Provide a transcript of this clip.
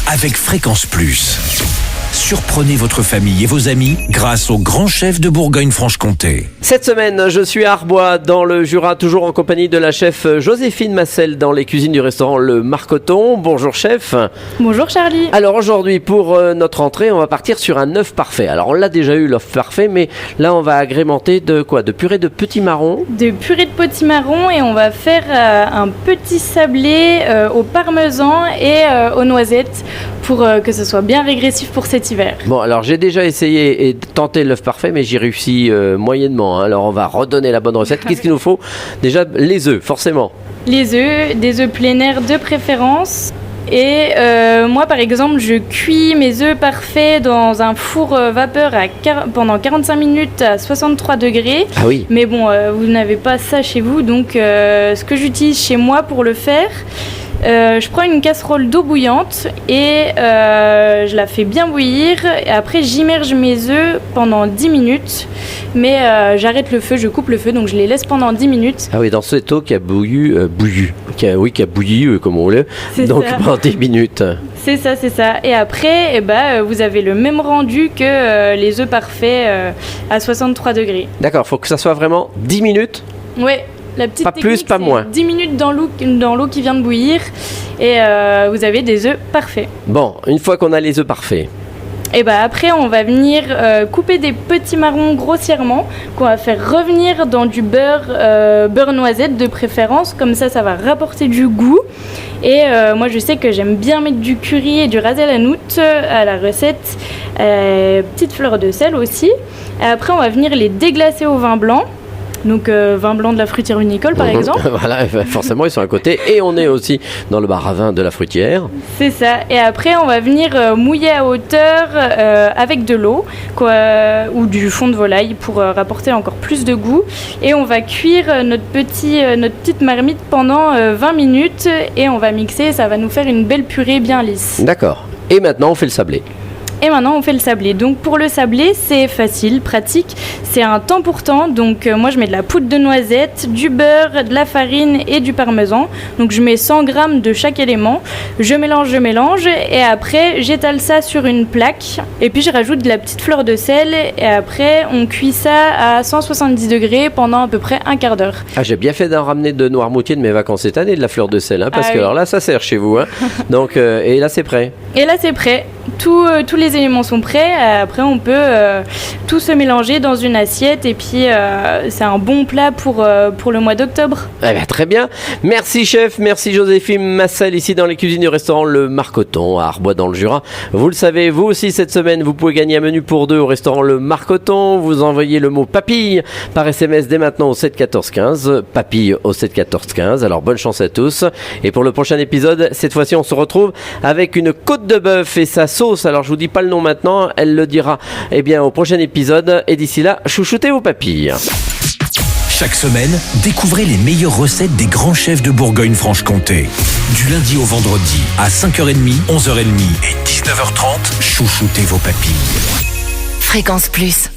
avec Fréquence Plus. Surprenez votre famille et vos amis grâce au grand chef de Bourgogne-Franche-Comté. Cette semaine, je suis à Arbois, dans le Jura, toujours en compagnie de la chef Joséphine Massel dans les cuisines du restaurant Le Marcoton. Bonjour chef. Bonjour Charlie. Alors aujourd'hui, pour notre entrée, on va partir sur un œuf parfait. Alors on l'a déjà eu, l'œuf parfait, mais là on va agrémenter de quoi? De purée de petits marrons? De purée de petits marrons, et on va faire un petit sablé au parmesan et aux noisettes pour que ce soit bien régressif pour cet hiver. Bon, alors j'ai déjà essayé et tenté l'œuf parfait, mais j'y réussis moyennement. Alors on va redonner la bonne recette. Qu'est-ce qu'il nous faut? Déjà les œufs, forcément. Les œufs, des œufs plein air de préférence. Et moi par exemple, je cuis mes œufs parfaits dans un four vapeur pendant 45 minutes à 63 degrés. Ah oui. Mais bon, vous n'avez pas ça chez vous, donc ce que j'utilise chez moi pour le faire, je prends une casserole d'eau bouillante et je la fais bien bouillir. Et après, j'immerge mes œufs pendant 10 minutes. Mais j'arrête le feu, je coupe le feu, donc je les laisse pendant 10 minutes. Ah oui, dans cette eau qui a bouilli, qui a bouilli comme on voulait. Donc ça. Pendant 10 minutes. C'est ça. Et après, vous avez le même rendu que les œufs parfaits à 63 degrés. D'accord, il faut que ça soit vraiment 10 minutes. Ouais. La petite pas plus, pas moins. 10 minutes dans l'eau qui vient de bouillir et vous avez des œufs parfaits. Bon, une fois qu'on a les œufs parfaits. Et après, on va venir couper des petits marrons grossièrement qu'on va faire revenir dans du beurre noisette de préférence. Comme ça va rapporter du goût. Et moi, je sais que j'aime bien mettre du curry et du ras el hanout à la recette. Petite fleur de sel aussi. Et après, on va venir les déglacer au vin blanc. Donc vin blanc de la fruitière Unicole par exemple. Voilà, forcément ils sont à côté. Et on est aussi dans le bar à vin de la fruitière. C'est ça. Et après on va venir mouiller à hauteur avec de l'eau ou du fond de volaille pour rapporter encore plus de goût. Et on va cuire notre petite marmite pendant 20 minutes. Et on va mixer, ça va nous faire une belle purée bien lisse. D'accord. Et maintenant on fait le sablé. Et maintenant on fait le sablé. Donc pour le sablé, c'est facile, pratique. C'est un temps pour temps. Donc moi je mets de la poudre de noisette, du beurre, de la farine et du parmesan. Donc je mets 100 grammes de chaque élément. Je mélange et après j'étale ça sur une plaque. Et puis je rajoute de la petite fleur de sel et après on cuit ça à 170 degrés pendant à peu près un quart d'heure. Ah, j'ai bien fait d'en ramener de Noirmoutier de mes vacances cette année, de la fleur de sel, parce que oui. Alors là ça sert chez vous. Donc et là c'est prêt. Et là c'est prêt. Tous les éléments sont prêts. Après, on peut tout se mélanger dans une assiette et puis c'est un bon plat pour le mois d'octobre. Eh bien, très bien. Merci chef, merci Joséphine Massel ici dans les cuisines du restaurant Le Marcoton à Arbois dans le Jura. Vous le savez, vous aussi cette semaine, vous pouvez gagner un menu pour deux au restaurant Le Marcoton. Vous envoyez le mot papille par SMS dès maintenant au 7 14 15. Papille au 7 14 15. Alors bonne chance à tous. Et pour le prochain épisode, cette fois-ci, on se retrouve avec une côte de bœuf et sa sauce. Alors je vous dis pas le nom maintenant, elle le dira au prochain épisode. Et d'ici là, chouchoutez vos papilles. Chaque semaine, découvrez les meilleures recettes des grands chefs de Bourgogne-Franche-Comté. Du lundi au vendredi à 5h30, 11h30 et 19h30, chouchoutez vos papilles. Fréquence Plus.